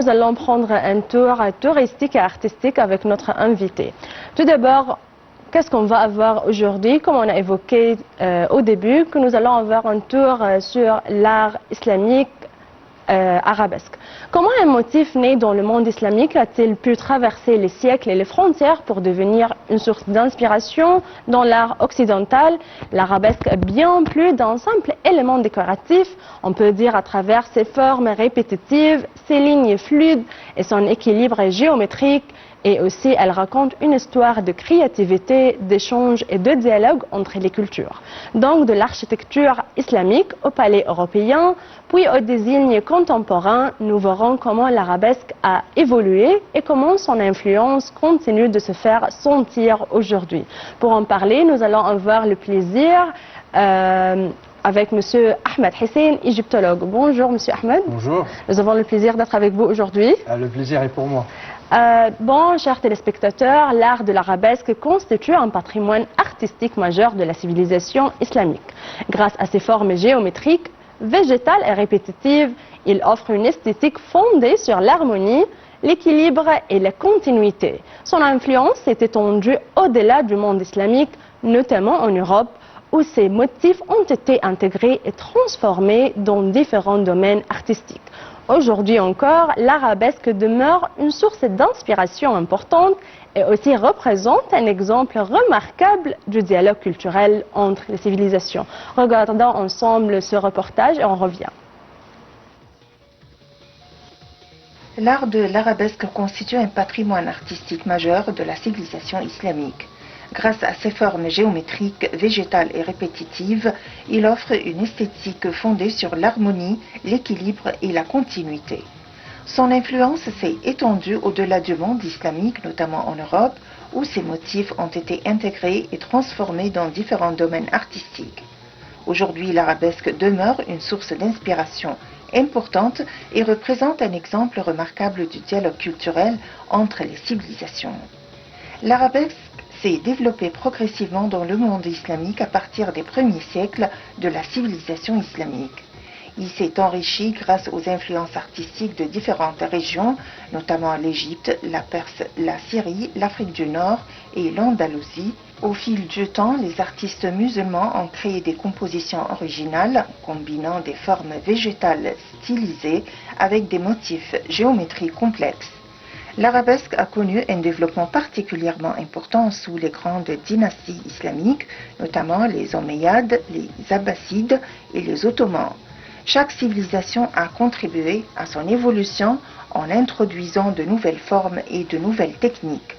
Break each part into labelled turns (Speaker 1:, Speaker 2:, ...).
Speaker 1: Nous allons prendre un tour touristique et artistique avec notre invité. Tout d'abord, qu'est-ce qu'on va avoir aujourd'hui? Comme on a évoqué au début, que nous allons avoir un tour sur l'art islamique arabesque. Comment un motif né dans le monde islamique a-t-il pu traverser les siècles et les frontières pour devenir une source d'inspiration dans l'art occidental? L'arabesque est bien plus d'un simple élément décoratif, on peut dire à travers ses formes répétitives, ses lignes fluides et son équilibre géométrique. Et aussi, elle raconte une histoire de créativité, d'échange et de dialogue entre les cultures. Donc, de l'architecture islamique au palais européen, puis au design contemporain, nous verrons comment l'arabesque a évolué et comment son influence continue de se faire sentir aujourd'hui. Pour en parler, nous allons avoir le plaisir avec M. Ahmed Hussein, égyptologue. Bonjour, M. Ahmed.
Speaker 2: Bonjour.
Speaker 1: Nous avons le plaisir d'être avec vous aujourd'hui.
Speaker 2: Le plaisir est pour moi.
Speaker 1: Bon, chers téléspectateurs, l'art de l'arabesque constitue un patrimoine artistique majeur de la civilisation islamique. Grâce à ses formes géométriques, végétales et répétitives, il offre une esthétique fondée sur l'harmonie, l'équilibre et la continuité. Son influence s'est étendue au-delà du monde islamique, notamment en Europe, où ces motifs ont été intégrés et transformés dans différents domaines artistiques. Aujourd'hui encore, l'arabesque demeure une source d'inspiration importante et aussi représente un exemple remarquable du dialogue culturel entre les civilisations. Regardons ensemble ce reportage et on revient.
Speaker 3: L'art de l'arabesque constitue un patrimoine artistique majeur de la civilisation islamique. Grâce à ses formes géométriques, végétales et répétitives, il offre une esthétique fondée sur l'harmonie, l'équilibre et la continuité. Son influence s'est étendue au-delà du monde islamique, notamment en Europe, où ses motifs ont été intégrés et transformés dans différents domaines artistiques. Aujourd'hui, l'arabesque demeure une source d'inspiration importante et représente un exemple remarquable du dialogue culturel entre les civilisations. L'arabesque s'est développé progressivement dans le monde islamique à partir des premiers siècles de la civilisation islamique. Il s'est enrichi grâce aux influences artistiques de différentes régions, notamment l'Égypte, la Perse, la Syrie, l'Afrique du Nord et l'Andalousie. Au fil du temps, les artistes musulmans ont créé des compositions originales, combinant des formes végétales stylisées avec des motifs géométriques complexes. L'arabesque a connu un développement particulièrement important sous les grandes dynasties islamiques, notamment les Omeyyades, les Abbassides et les Ottomans. Chaque civilisation a contribué à son évolution en introduisant de nouvelles formes et de nouvelles techniques.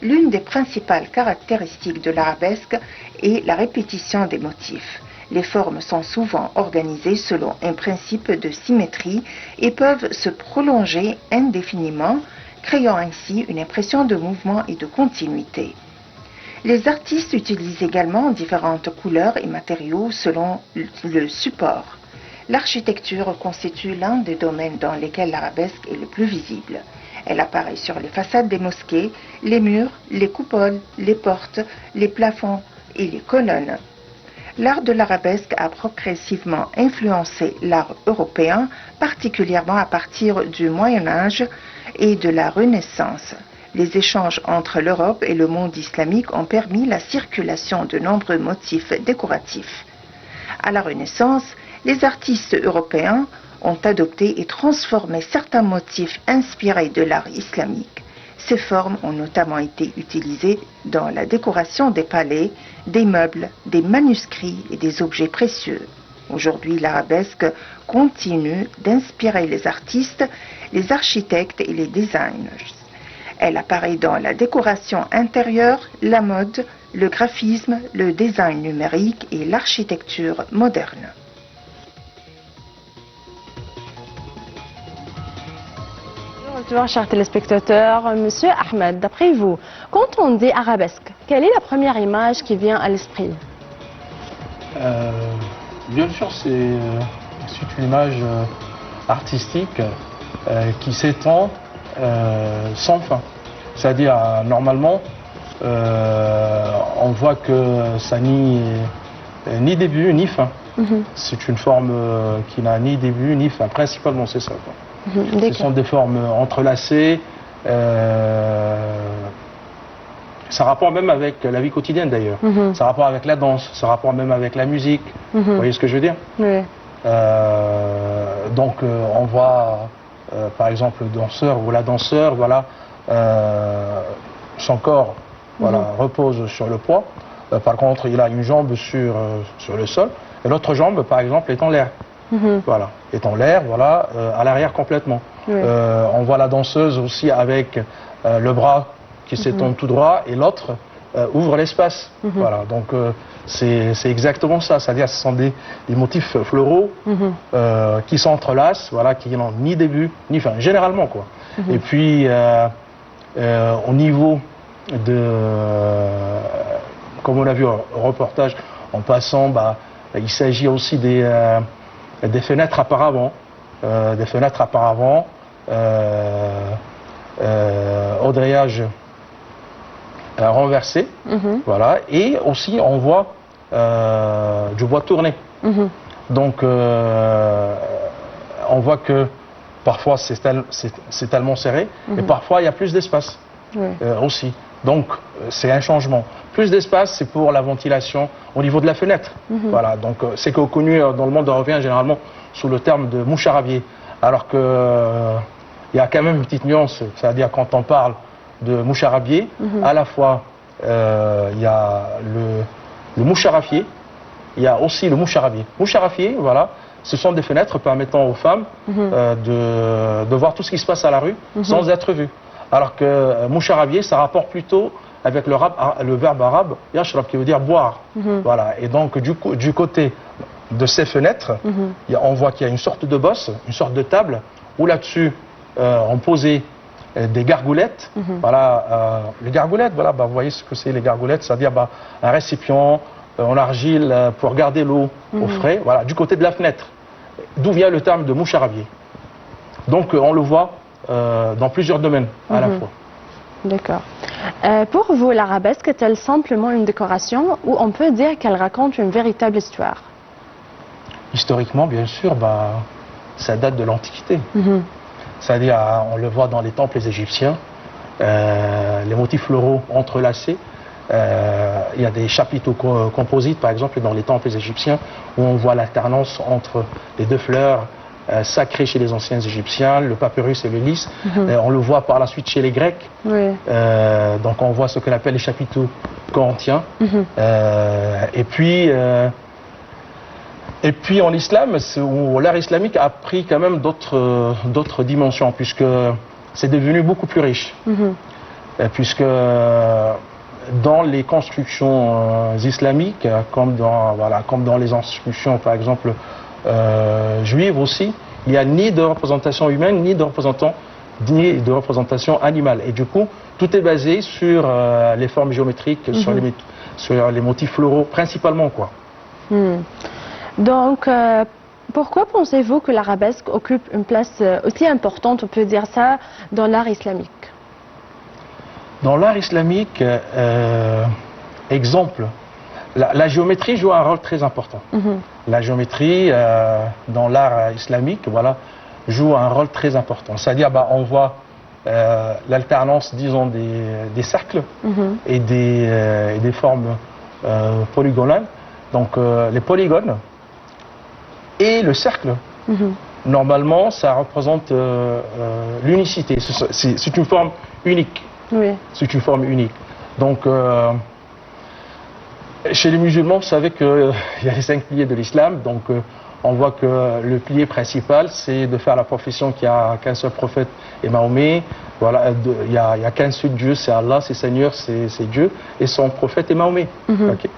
Speaker 3: L'une des principales caractéristiques de l'arabesque est la répétition des motifs. Les formes sont souvent organisées selon un principe de symétrie et peuvent se prolonger indéfiniment, créant ainsi une impression de mouvement et de continuité. Les artistes utilisent également différentes couleurs et matériaux selon le support. L'architecture constitue l'un des domaines dans lesquels l'arabesque est le plus visible. Elle apparaît sur les façades des mosquées, les murs, les coupoles, les portes, les plafonds et les colonnes. L'art de l'arabesque a progressivement influencé l'art européen, particulièrement à partir du Moyen Âge et de la Renaissance. Les échanges entre l'Europe et le monde islamique ont permis la circulation de nombreux motifs décoratifs. À la Renaissance, les artistes européens ont adopté et transformé certains motifs inspirés de l'art islamique. Ces formes ont notamment été utilisées dans la décoration des palais, des meubles, des manuscrits et des objets précieux. Aujourd'hui, l'arabesque continue d'inspirer les artistes, les architectes et les designers. Elle apparaît dans la décoration intérieure, la mode, le graphisme, le design numérique et l'architecture moderne.
Speaker 1: Bonjour, chers téléspectateurs. Monsieur Ahmed, d'après vous, quand on dit arabesque, quelle est la première image qui vient à l'esprit?
Speaker 2: Bien sûr, c'est une image artistique qui s'étend sans fin. C'est-à-dire, normalement, on voit que ça ni début ni fin. C'est une forme qui n'a ni début ni fin. Principalement, c'est ça, quoi. Ce sont des formes entrelacées. Ça a rapport même avec la vie quotidienne d'ailleurs. Ça a rapport avec la danse, ça a rapport même avec la musique. Vous voyez ce que je veux dire?
Speaker 1: Oui.
Speaker 2: Donc on voit par exemple le danseur ou la danseur, voilà, son corps voilà, repose sur le poids. Par contre, il a une jambe sur le sol et l'autre jambe, par exemple, est en l'air. Voilà, est en l'air, voilà, à l'arrière complètement. On voit la danseuse aussi avec le bras qui s'étend tout droit et l'autre ouvre l'espace. Voilà, donc c'est exactement ça. C'est-à-dire, ce sont des motifs floraux qui s'entrelacent, voilà, qui n'ont ni début ni fin, généralement quoi. Et puis au niveau de, comme on a vu au reportage, en passant, il s'agit aussi des fenêtres à paravent, audreyage renversé, voilà, et aussi on voit du bois tourné. Donc on voit que parfois c'est tellement serré, et parfois il y a plus d'espace aussi. Donc c'est un changement. Plus d'espace, c'est pour la ventilation au niveau de la fenêtre. Voilà, donc c'est connu dans le monde européen généralement sous le terme de mouche à rabier. Alors que il y a quand même une petite nuance, c'est-à-dire quand on parle de mouche à rabier, à la fois il y a le moucharafier, il y a aussi le moucharabier. Moucharafier, voilà, ce sont des fenêtres permettant aux femmes de voir tout ce qui se passe à la rue sans être vues. Alors que moucharabier, ça rapporte plutôt avec le verbe arabe yashrab, qui veut dire boire. Voilà. Et donc du côté de ces fenêtres, on voit qu'il y a une sorte de bosse, une sorte de table, où là-dessus on posait des gargoulettes. Voilà, les gargoulettes, voilà, vous voyez ce que c'est les gargoulettes, c'est-à-dire un récipient en argile pour garder l'eau au frais, voilà, du côté de la fenêtre, d'où vient le terme de moucharabier. Donc on le voit dans plusieurs domaines à la fois.
Speaker 1: D'accord. Pour vous, l'arabesque est-elle simplement une décoration ou on peut dire qu'elle raconte une véritable histoire?
Speaker 2: Historiquement, bien sûr, ça date de l'Antiquité. C'est-à-dire, on le voit dans les temples égyptiens, les motifs floraux entrelacés. Il y a des chapiteaux composites, par exemple, dans les temples égyptiens, où on voit l'alternance entre les deux fleurs sacrées chez les anciens Égyptiens, le papyrus et le lys. On le voit par la suite chez les Grecs. Donc on voit ce qu'on appelle les chapiteaux corinthiens. Et puis en islam, où l'art islamique a pris quand même d'autres dimensions, puisque c'est devenu beaucoup plus riche. Puisque dans les constructions islamiques, comme dans les institutions par exemple juives aussi, il n'y a ni de représentation humaine, ni de représentation animale. Et du coup, tout est basé sur les formes géométriques, sur les motifs floraux, principalement, quoi.
Speaker 1: Donc, pourquoi pensez-vous que l'arabesque occupe une place aussi importante, on peut dire ça, dans l'art islamique?
Speaker 2: Dans l'art islamique, exemple, la géométrie joue un rôle très important. La géométrie, dans l'art islamique, voilà, joue un rôle très important. C'est-à-dire, on voit l'alternance, disons, des cercles et des formes polygonales. Donc, les polygones et le cercle, normalement, ça représente l'unicité. C'est une forme unique. C'est une forme unique. Donc, chez les musulmans, vous savez qu'il y a les 5 piliers de l'islam. Donc, on voit que le pilier principal, c'est de faire la profession qu'il n'y a qu'un seul prophète et Mahomet. Voilà, il n'y a qu'un seul Dieu, c'est Allah, c'est Seigneur, c'est Dieu, et son prophète est Mahomet. Okay.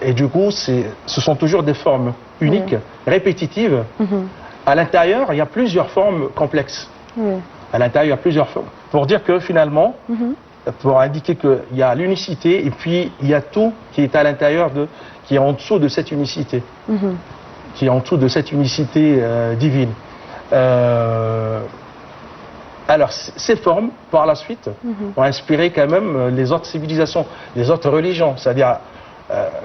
Speaker 2: Et du coup, ce sont toujours des formes uniques, répétitives. À l'intérieur, il y a plusieurs formes complexes. À l'intérieur, il y a plusieurs formes. Pour dire que finalement, pour indiquer qu'il y a l'unicité et puis il y a tout qui est à l'intérieur qui est en dessous de cette unicité. Qui est en dessous de cette unicité divine. Alors, ces formes, par la suite, ont inspiré quand même les autres civilisations, les autres religions. C'est-à-dire,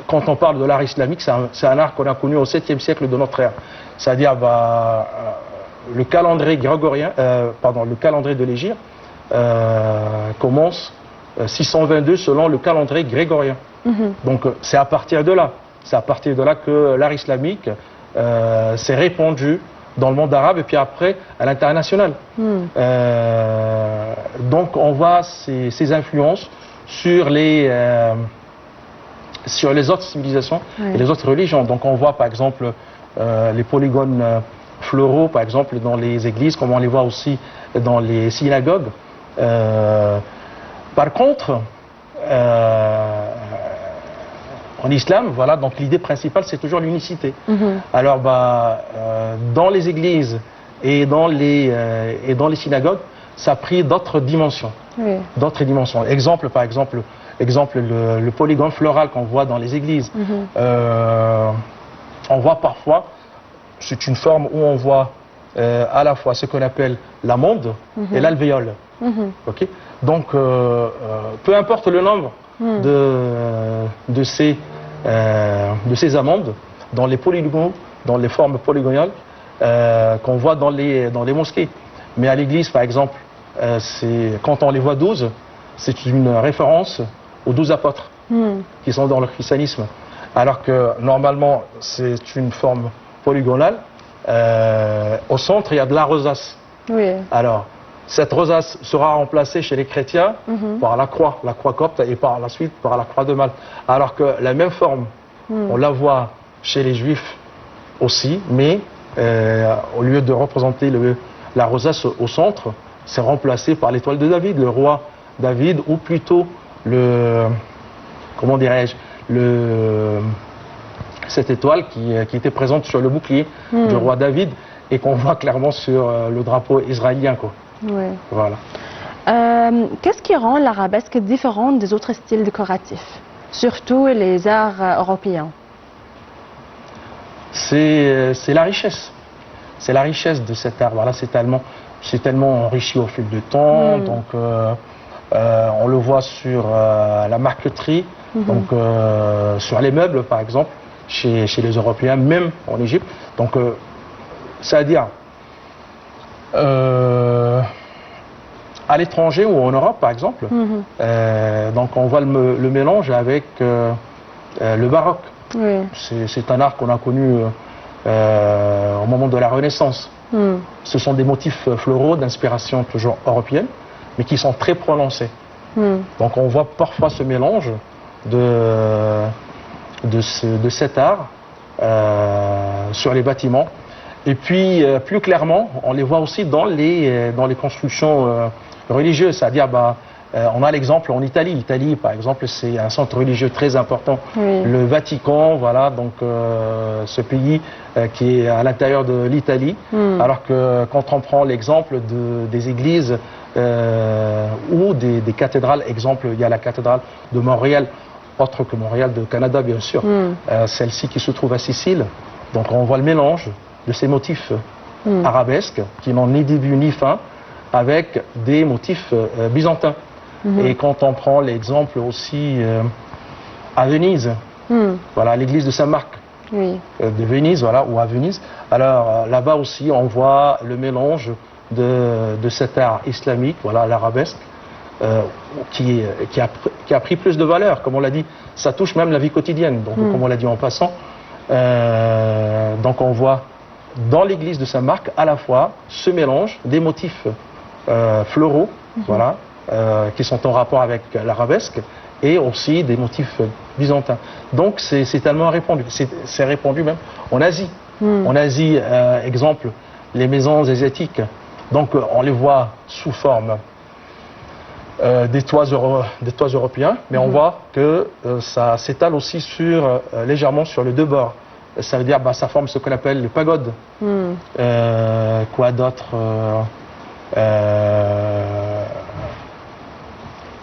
Speaker 2: quand on parle de l'art islamique, c'est un art qu'on a connu au 7e siècle de notre ère. C'est-à-dire le calendrier grégorien, le calendrier de l'Hégire commence 622 selon le calendrier grégorien. Donc c'est à partir de là. C'est à partir de là que l'art islamique s'est répandu dans le monde arabe et puis après à l'international. Donc on voit ces influences sur les autres civilisations et les autres religions. Donc on voit par exemple les polygones floraux par exemple dans les églises, comme on les voit aussi dans les synagogues. Par contre, en islam, voilà, donc l'idée principale, c'est toujours l'unicité. Alors, dans les églises et dans les synagogues, ça a pris d'autres dimensions. D'autres dimensions. Exemple, par exemple, le polygone floral qu'on voit dans les églises. On voit parfois, c'est une forme où on voit à la fois ce qu'on appelle l'amande et l'alvéole. Okay. Donc, peu importe le nombre de ces amandes dans les polygones, dans les formes polygonales qu'on voit dans les mosquées. Mais à l'église, par exemple, quand on les voit 12, c'est une référence aux 12 apôtres qui sont dans le christianisme. Alors que normalement, c'est une forme polygonale. Au centre, il y a de la rosace. Alors, cette rosace sera remplacée chez les chrétiens par la croix copte et par la suite par la croix de Malte. Alors que la même forme, on la voit chez les juifs aussi, mais au lieu de représenter la rosace au centre, c'est remplacé par l'étoile de David, le roi David, ou plutôt cette étoile qui était présente sur le bouclier du roi David et qu'on voit clairement sur le drapeau israélien, quoi. Voilà.
Speaker 1: Qu'est-ce qui rend l'arabesque différente des autres styles décoratifs, surtout les arts européens?
Speaker 2: C'est la richesse. C'est la richesse de cet art. Voilà, c'est tellement enrichi au fil du temps. Donc, on le voit sur la marqueterie, donc sur les meubles, par exemple, chez les Européens, même en Égypte. Donc, c'est-à-dire à l'étranger ou en Europe, par exemple, donc on voit le mélange avec le baroque. C'est un art qu'on a connu au moment de la Renaissance. Ce sont des motifs floraux d'inspiration toujours européenne, mais qui sont très prononcés. Donc on voit parfois ce mélange de cet art sur les bâtiments. Et puis, plus clairement, on les voit aussi dans les constructions religieuses. C'est-à-dire, on a l'exemple en Italie. L'Italie, par exemple, c'est un centre religieux très important. Le Vatican, voilà, donc ce pays qui est à l'intérieur de l'Italie. Alors que quand on prend l'exemple des églises ou des cathédrales, exemple, il y a la cathédrale de Montréal, autre que Montréal, de Canada, bien sûr. Celle-ci qui se trouve à Sicile. Donc, on voit le mélange de ces motifs arabesques qui n'ont ni début ni fin avec des motifs byzantins. Et quand on prend l'exemple aussi à Venise, voilà, l'église de Saint-Marc de Venise, voilà, ou à Venise, alors là-bas aussi on voit le mélange de cet art islamique, voilà, l'arabesque, qui a pris plus de valeur, comme on l'a dit, ça touche même la vie quotidienne, donc comme on l'a dit en passant. Donc on voit dans l'église de Saint-Marc à la fois ce mélange des motifs floraux, voilà, qui sont en rapport avec l'arabesque, et aussi des motifs byzantins. Donc c'est tellement répandu, c'est répandu même en Asie. En Asie, exemple, les maisons asiatiques, donc on les voit sous forme des toits européens, mais on voit que ça s'étale aussi légèrement sur les deux bords. Ça veut dire ça forme ce qu'on appelle les pagodes. Quoi d'autre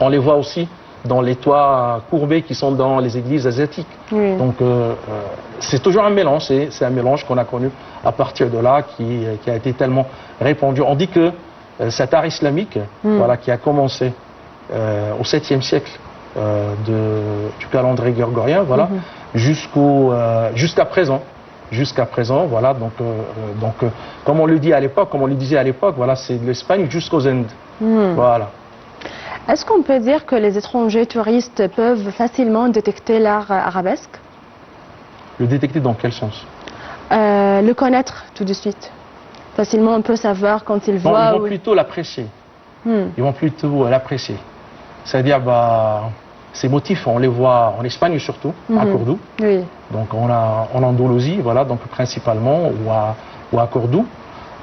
Speaker 2: on les voit aussi dans les toits courbés qui sont dans les églises asiatiques. Donc c'est toujours un mélange, c'est un mélange qu'on a connu à partir de là, qui a été tellement répandu. On dit que cet art islamique, voilà, qui a commencé au 7e siècle du calendrier grégorien, voilà, jusqu'à présent. Jusqu'à présent, voilà, donc comme on le dit à l'époque, comme on le disait à l'époque, voilà, c'est de l'Espagne jusqu'aux Indes. Voilà.
Speaker 1: Est-ce qu'on peut dire que les étrangers touristes peuvent facilement détecter l'art arabesque?
Speaker 2: Le détecter dans quel sens?
Speaker 1: Le connaître tout de suite. Facilement, on peut savoir quand ils
Speaker 2: Bon,
Speaker 1: voient...
Speaker 2: ils vont plutôt l'apprécier. Ils vont plutôt l'apprécier. C'est-à-dire, ces motifs, on les voit en Espagne surtout, à Cordoue.
Speaker 1: Oui.
Speaker 2: Donc en Andalousie, voilà, donc principalement, ou à Cordoue.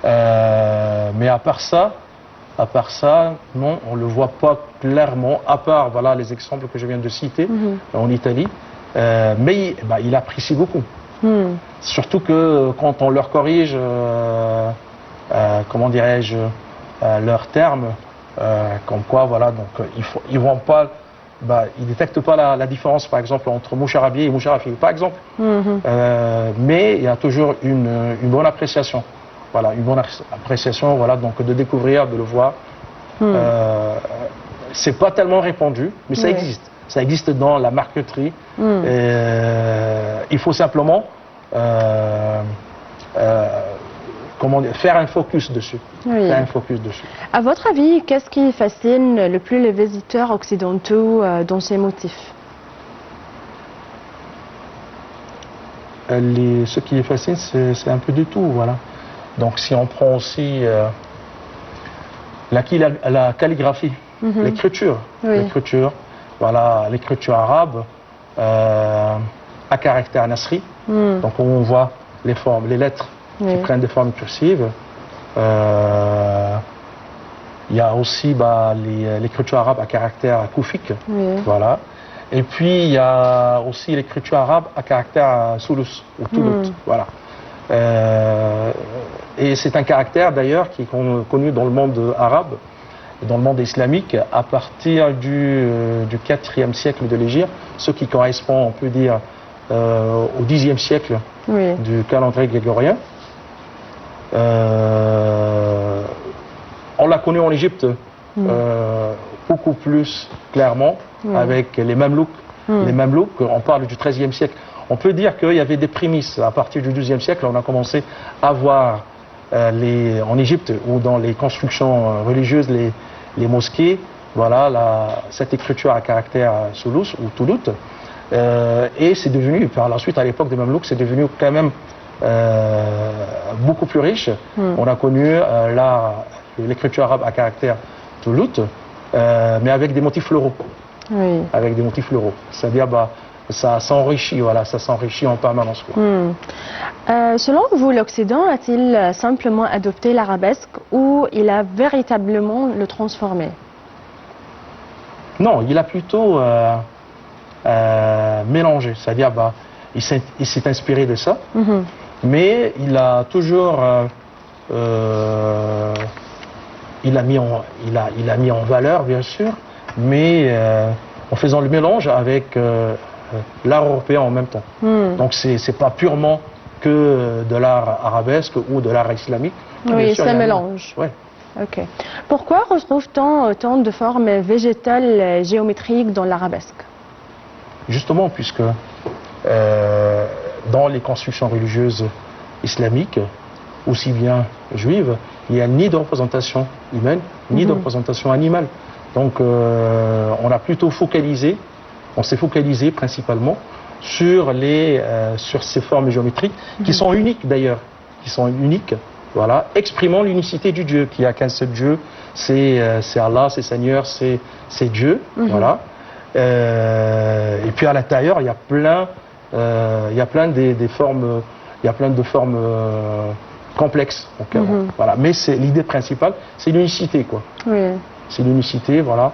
Speaker 2: Mais à part ça, non, on ne le voit pas clairement, à part voilà, les exemples que je viens de citer en Italie. Mais il apprécie beaucoup. Surtout que quand on leur corrige, comment dirais-je, leurs termes, comme quoi, voilà, donc ils vont pas, ils détectent pas la différence, par exemple, entre moucharabier et moucharafi, par exemple. Mais il y a toujours une bonne appréciation. Voilà, une bonne appréciation, voilà, donc de découvrir, de le voir. C'est pas tellement répandu, mais ça existe. Ça existe dans la marqueterie. Il faut simplement comment dire, faire un focus dessus. Faire un focus dessus.
Speaker 1: À votre avis, qu'est-ce qui fascine le plus les visiteurs occidentaux dans ces motifs?
Speaker 2: Ce qui les fascine, c'est un peu de tout, voilà. Donc si on prend aussi la calligraphie, l'écriture, voilà, l'écriture arabe à caractère nasri, donc on voit les formes, les lettres qui prennent des formes cursives. Il y a aussi l'écriture arabe à caractère koufique, voilà. Et puis il y a aussi l'écriture arabe à caractère sulus ou toulout, voilà. Et c'est un caractère d'ailleurs qui est connu dans le monde arabe, dans le monde islamique, à partir du IVe siècle de l'Hégire, ce qui correspond, on peut dire, au Xe siècle du calendrier grégorien. On l'a connu en Égypte beaucoup plus clairement avec les Mamelouks. Les Mamelouks, on parle du XIIIe siècle. On peut dire qu'il y avait des prémices. À partir du XIIe siècle, on a commencé à voir en Égypte ou dans les constructions religieuses, les mosquées, voilà, cette écriture à caractère sulus ou toulout. Et c'est devenu, par la suite, à l'époque des Mamelouks, c'est devenu quand même beaucoup plus riche. On a connu l'écriture arabe à caractère toulout, mais avec des motifs floraux. Avec des motifs floraux. C'est-à-dire, ça s'enrichit, voilà, ça s'enrichit en permanence.
Speaker 1: Selon vous, l'Occident a-t-il simplement adopté l'arabesque ou il a véritablement le transformé?
Speaker 2: Non, il a plutôt mélangé, c'est-à-dire il s'est inspiré de ça, mais il a toujours il a mis en valeur, bien sûr, mais en faisant le mélange avec l'art européen en même temps. Donc c'est pas purement que de l'art arabesque ou de l'art islamique.
Speaker 1: Oui, c'est un mélange.
Speaker 2: Ouais.
Speaker 1: Ok. Pourquoi retrouve-t-on autant de formes végétales géométriques dans l'arabesque?
Speaker 2: Justement, puisque dans les constructions religieuses islamiques, aussi bien juives, il n'y a ni de représentation humaine, ni de représentation animale. Donc on a plutôt focalisé, on s'est focalisé principalement sur ces formes géométriques qui sont uniques d'ailleurs, qui sont uniques, voilà, exprimant l'unicité du Dieu, qu'il n'y a qu'un seul Dieu, c'est Allah, c'est Seigneur, c'est Dieu, voilà. Et puis à l'intérieur, il y a plein des formes, il y a plein de formes complexes. Donc, voilà. Mais l'idée principale, c'est l'unicité, quoi.
Speaker 1: Oui.
Speaker 2: C'est l'unicité, voilà.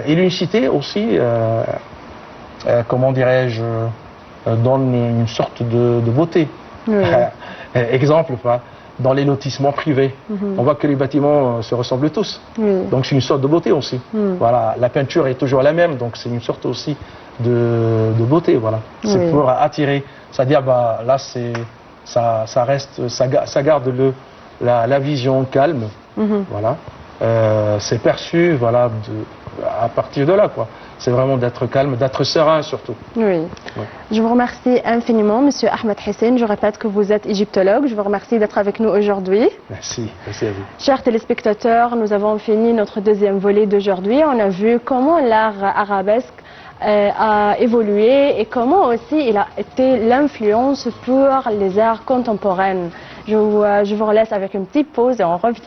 Speaker 2: Et l'unicité aussi, comment dirais-je, donne une sorte de beauté.
Speaker 1: Oui.
Speaker 2: Exemple, dans les lotissements privés, on voit que les bâtiments se ressemblent tous. Donc c'est une sorte de beauté aussi. Voilà, la peinture est toujours la même, donc c'est une sorte aussi de beauté. Voilà. C'est pour attirer. C'est-à-dire, là, ça garde la vision calme. Voilà. c'est perçu, voilà, à partir de là, quoi. C'est vraiment d'être calme, d'être serein surtout.
Speaker 1: Oui. Ouais. Je vous remercie infiniment, Monsieur Ahmed Hissène. Je répète que vous êtes égyptologue. Je vous remercie d'être avec nous aujourd'hui.
Speaker 2: Merci, merci à vous.
Speaker 1: Chers téléspectateurs, nous avons fini notre deuxième volet d'aujourd'hui. On a vu comment l'art arabesque a évolué et comment aussi il a été l'influence pour les arts contemporains. Je vous relaisse avec une petite pause et on revient.